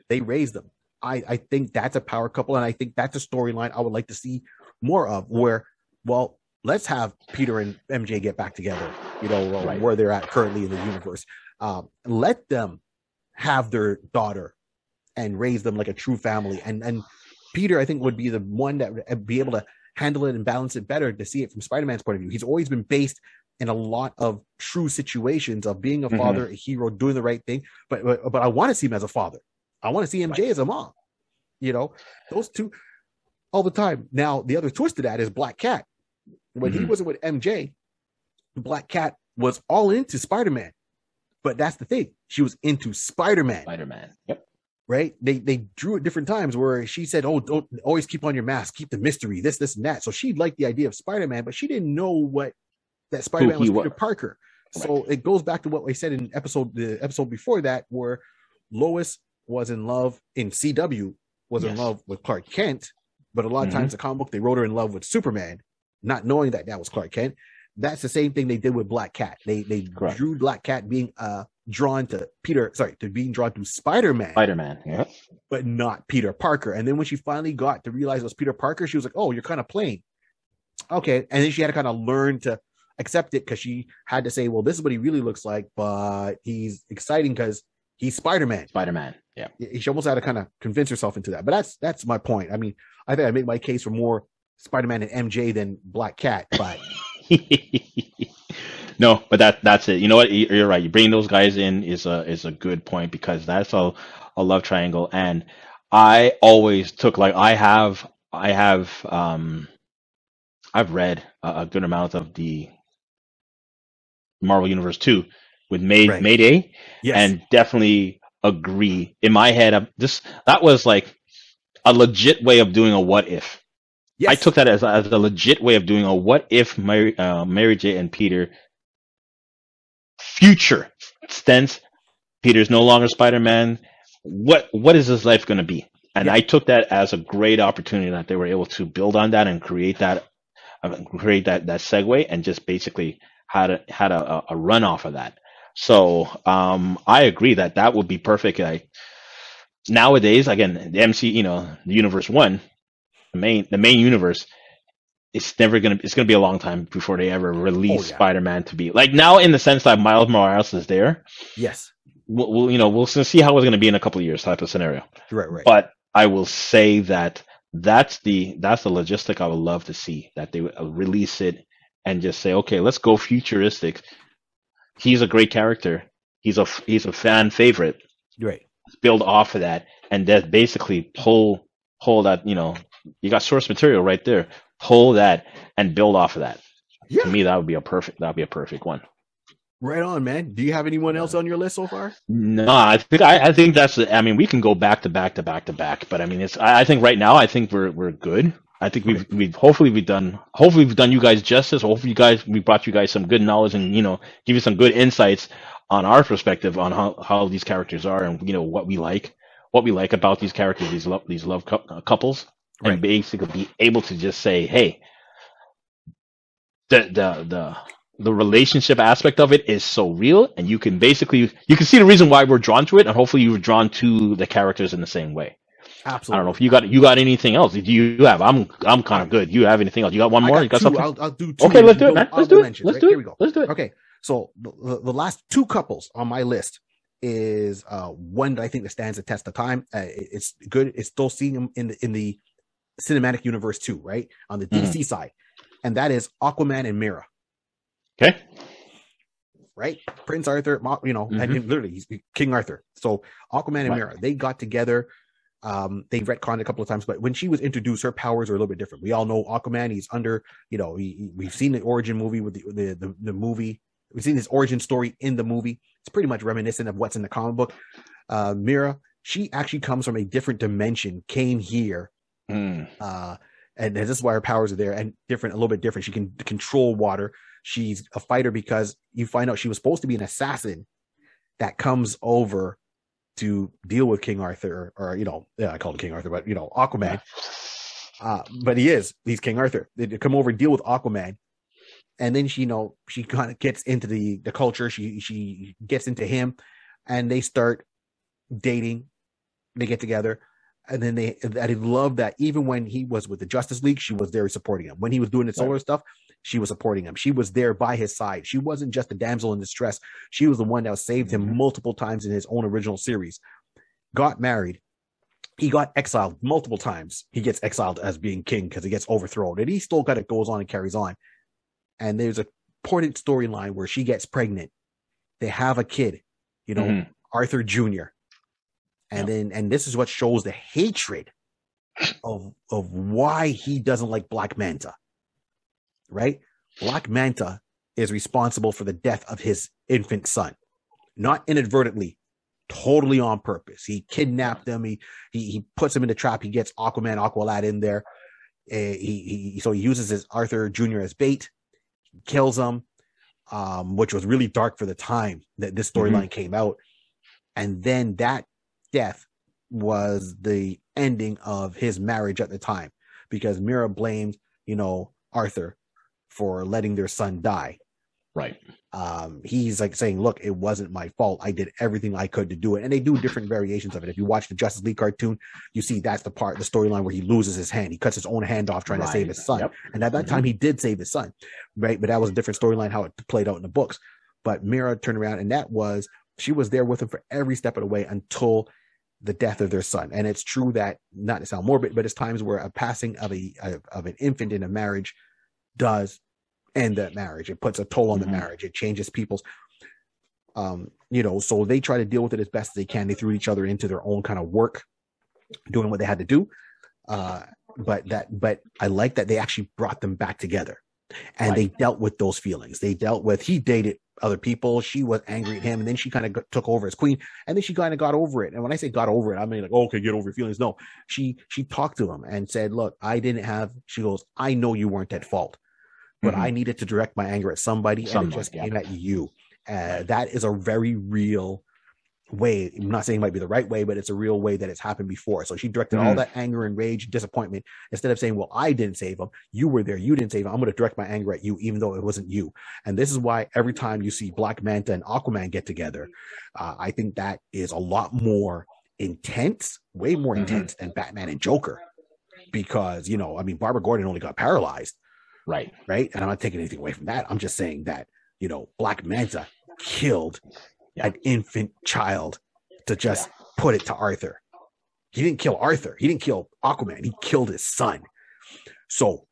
They raised them. I think that's a power couple, and I think that's a storyline I would like to see more of, where, well, let's have Peter and MJ get back together, where they're at currently in the universe. Let them have their daughter and raise them like a true family. And Peter, I think, would be the one that would be able to handle it and balance it better to see it from Spider-Man's point of view. He's always been based in a lot of true situations of being a father, a hero, doing the right thing. But I want to see him as a father. I want to see MJ as a mom. Those two all the time. Now, the other twist to that is Black Cat. When he wasn't with MJ, Black Cat was all into Spider-Man. But that's the thing. She was into Spider-Man. Yep. Right? They drew at different times where she said, oh, don't always keep on your mask, keep the mystery, this, and that. So she liked the idea of Spider-Man, but she didn't know that Spider-Man was Peter Parker. Right. So it goes back to what we said in the episode before that, where Lois was in love in CW, in love with Clark Kent, but a lot of times the comic book, they wrote her in love with Superman, not knowing that was Clark Kent. That's the same thing they did with Black Cat. They drew Black Cat being drawn to being drawn to Spider-Man. Yeah. But not Peter Parker. And then when she finally got to realize it was Peter Parker, she was like, oh, you're kind of playing. Okay. And then she had to kind of learn to accept it, because she had to say, well, this is what he really looks like, but he's exciting because he's Spider-Man. Yeah. She almost had to kind of convince herself into that. But that's my point. I mean, I think I make my case for more Spider-Man and MJ than Black Cat, but no, but that's it. You know what? You're right. You bring those guys in is a good point, because that's a love triangle. And I always took, like, I've read a good amount of the Marvel Universe 2 with Mayday, and definitely agree. In my head, that was like a legit way of doing a what if. Yes. I took that as a legit way of doing a what if Mary J and Peter future stance. Peter's no longer Spider-Man. What is his life going to be? And I took that as a great opportunity that they were able to build on that and create that segue, and just basically had a run off of that. So I agree that would be perfect. Nowadays, again, the MC, the Universe 1, the main universe, it's gonna be a long time before they ever release Spider-Man to be like, now, in the sense that Miles Morales is there. Yes. We'll see how it's going to be in a couple of years, type of scenario. Right. But I will say that's the logistic I would love to see, that they would release it and just say, okay, let's go futuristic. He's a great character. He's a fan favorite. Right. Let's build off of that, and then basically pull that. You got source material right there. Pull that and build off of that. Yeah. To me, that'd be a perfect one. Right on, man. Do you have anyone else on your list so far? No, I think that's. I mean, we can go back to back, but I mean, I think right now, I think we're good. I think we've done you guys justice. Hopefully, we brought you guys some good knowledge and give you some good insights on our perspective on how these characters are, and what we like about these characters, these love couples, Right. and basically be able to just say, hey, the relationship aspect of it is so real, and you can see the reason why we're drawn to it, and hopefully you were drawn to the characters in the same way. Absolutely. I don't know if you got anything else. Do you have? I'm kind of good. You have anything else? You got one more? You got two. something? I'll do two. Okay, let's do it, man. Let's do it. Here we go. Let's do it. Okay, so the last two couples on my list is one that I think that stands the test of time. It's good. It's still seeing them in the cinematic universe too, right? On the DC side, and that is Aquaman and Mirror. Okay. Right, Prince Arthur, and literally he's King Arthur. So Aquaman and Mirror, they got together. They retconned a couple of times, but when she was introduced, her powers are a little bit different. We all know Aquaman. He's under, we've seen the origin movie with the movie. We've seen his origin story in the movie. It's pretty much reminiscent of what's in the comic book. Mira, she actually comes from a different dimension, came here, and this is why her powers are there and a little bit different. She can control water. She's a fighter because you find out she was supposed to be an assassin that comes over to deal with King Arthur, or I call him King Arthur, but Aquaman. But he's King Arthur. They come over and deal with Aquaman, and then she kind of gets into the culture. She gets into him, and they start dating. They get together, and then I love that even when he was with the Justice League, she was there supporting him. When he was doing the solar stuff, she was supporting him. She was there by his side. She wasn't just a damsel in distress. She was the one that saved him multiple times in his own original series. Got married. He got exiled multiple times. He gets exiled as being king because he gets overthrown. And he still kind of goes on and carries on. And there's a important storyline where she gets pregnant. They have a kid, Arthur Jr. And this is what shows the hatred of why he doesn't like Black Manta. Right? Black Manta is responsible for the death of his infant son, not inadvertently, totally on purpose. He kidnapped him. He puts him in the trap. He gets Aqualad in there. He uses his Arthur Jr. as bait, kills him, which was really dark for the time that this storyline came out. And then that death was the ending of his marriage at the time, because Mira blamed, Arthur for letting their son die. Right. He's like saying, look, it wasn't my fault. I did everything I could to do it. And they do different variations of it. If you watch the Justice League cartoon, you see that's the storyline where he loses his hand. He cuts his own hand off trying to save his son. Yep. And at that time he did save his son. Right. But that was a different storyline, how it played out in the books. But Mira turned around, and she was there with him for every step of the way until the death of their son. And it's true that, not to sound morbid, but it's times where a passing of an infant in a marriage does end that marriage. It puts a toll on the marriage. It changes people's, so they try to deal with it as best as they can. They threw each other into their own kind of work, doing what they had to do. But I like that they actually brought them back together, and they dealt with those feelings. He dated other people. She was angry at him, and then she kind of took over as queen, and then she kind of got over it. And when I say got over it, I mean like, okay, get over your feelings. No, she talked to him and said, look, she goes, I know you weren't at fault, but I needed to direct my anger at somebody, and it just came at you. That is a very real way. I'm not saying it might be the right way, but it's a real way that it's happened before. So she directed all that anger and rage, disappointment, instead of saying, well, I didn't save him. You were there. You didn't save him. I'm going to direct my anger at you, even though it wasn't you. And this is why every time you see Black Manta and Aquaman get together, I think that is a lot more intense, way more intense than Batman and Joker, because, Barbara Gordon only got paralyzed. Right. And I'm not taking anything away from that. I'm just saying that, Black Manta killed an infant child to just put it to Arthur. He didn't kill Arthur. He didn't kill Aquaman. He killed his son. So,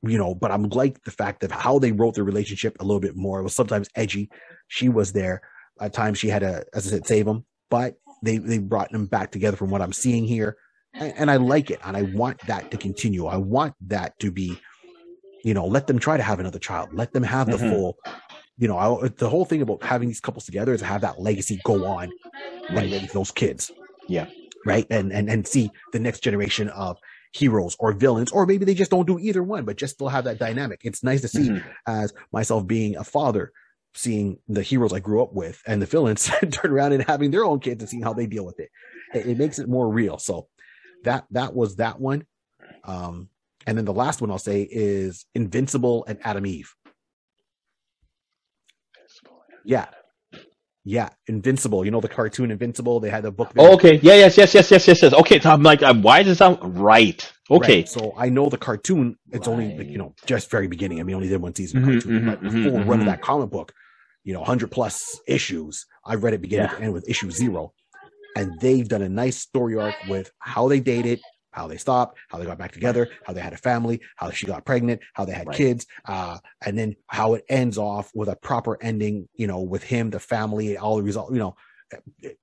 but I'm like the fact of how they wrote their relationship a little bit more. It was sometimes edgy. She was there. At times she had to, as I said, save him, but they brought them back together from what I'm seeing here. And I like it. And I want that to continue. I want that to be, let them try to have another child. Let them have the full, the whole thing about having these couples together is to have that legacy go on and raise those kids. Yeah. Right. And see the next generation of heroes or villains, or maybe they just don't do either one, but just still have that dynamic. It's nice to see, as myself being a father, seeing the heroes I grew up with and the villains turn around and having their own kids and seeing how they deal with it. It makes it more real. So that was that one. And then the last one I'll say is Invincible and Adam Eve. Yeah, Invincible. You know the cartoon Invincible? They had the book. Oh, okay. Yeah, yes. Okay, so I'm like, why does that sound right? Okay. Right. So I know the cartoon, it's only, like, just very beginning. I mean, only did one season of cartoon, but the full run of that comic book, 100 plus issues. I read it beginning to end with issue 0. And they've done a nice story arc with how they dated, how they stopped, how they got back together, how they had a family, how she got pregnant, how they had kids, and then how it ends off with a proper ending, with him, the family, all the results,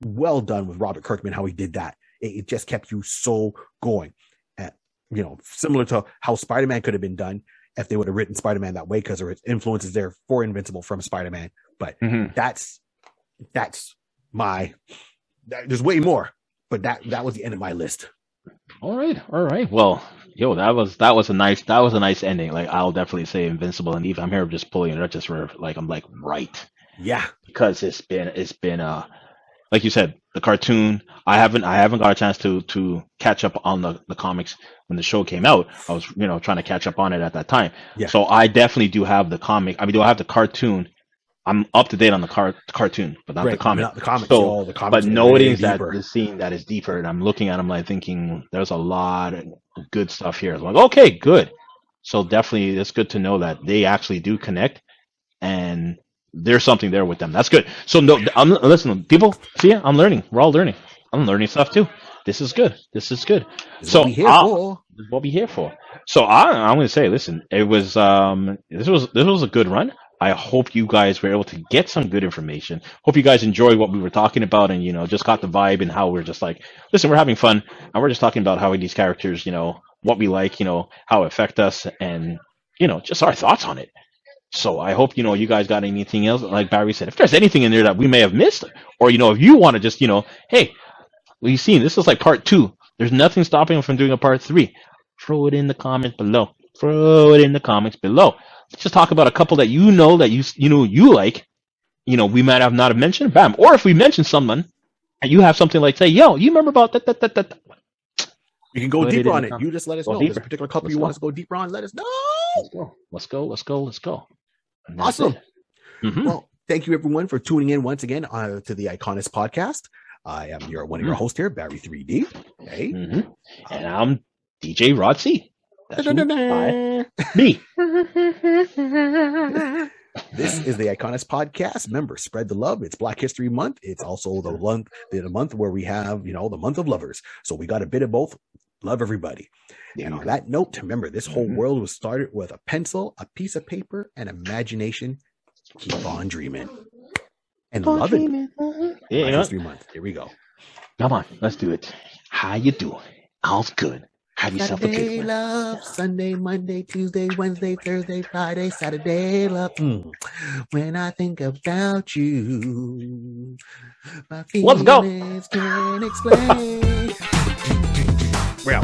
well done with Robert Kirkman, how he did that. It just kept you so going. Similar to how Spider-Man could have been done if they would have written Spider-Man that way, because there was influences there for Invincible from Spider-Man. But that's there's way more, but that was the end of my list. All right. Well, that was a nice ending. Like, I'll definitely say Invincible and Eve. I'm here just pulling it up just for I'm like, right. Yeah. Because it's been like you said, the cartoon. I haven't got a chance to catch up on the comics when the show came out. I was trying to catch up on it at that time. Yeah. So I definitely do have the comic. I mean, do I have the cartoon? I'm up to date on the cartoon, but not the comic. Not the comics. So, the comics, but noting that the scene that is deeper, and I'm looking at them like thinking there's a lot of good stuff here. I'm like, okay, good. So definitely, it's good to know that they actually do connect, and there's something there with them. That's good. So I'm listening. People, see, I'm learning. We're all learning. I'm learning stuff too. This is good. This is good. So what we're here for. So I'm going to say, listen, it was this was a good run. I hope you guys were able to get some good information. Hope you guys enjoyed what we were talking about and, just got the vibe and how we're just like, listen, we're having fun and we're just talking about how these characters, what we like, how it affect us and, just our thoughts on it. So I hope, you guys got anything else. Like Barry said, if there's anything in there that we may have missed or, if you want to just, hey, we've seen this is like part 2. There's nothing stopping them from doing a part 3. Throw it in the comments below. Let's just talk about a couple that you like. We might have not have mentioned. Bam. Or if we mention someone and you have something like, say, yo, you remember about that. You can go deeper on it. You just let us know. There's a particular couple you want us to go deeper on. Let us know. Let's go. Awesome. Well, thank you everyone for tuning in once again to the iConis podcast. I am one of your hosts here, Barry 3D. Hey. And I'm DJ Rod C. That's me. This is the iConis podcast. Remember, spread the love. It's Black History Month. It's also the month where we have, the month of lovers. So we got a bit of both. Love everybody. Yeah. And on that note, remember, this whole world was started with a pencil, a piece of paper, and imagination. Keep on dreaming. And loving. Black History Month. Here we go. Come on, let's do it. How you doing? All's good. Have yourself a good one. Love, Sunday, Monday, Tuesday, Wednesday, Thursday, Friday, Saturday, love. When I think about you, my feelings let's go. Can't explain. Well.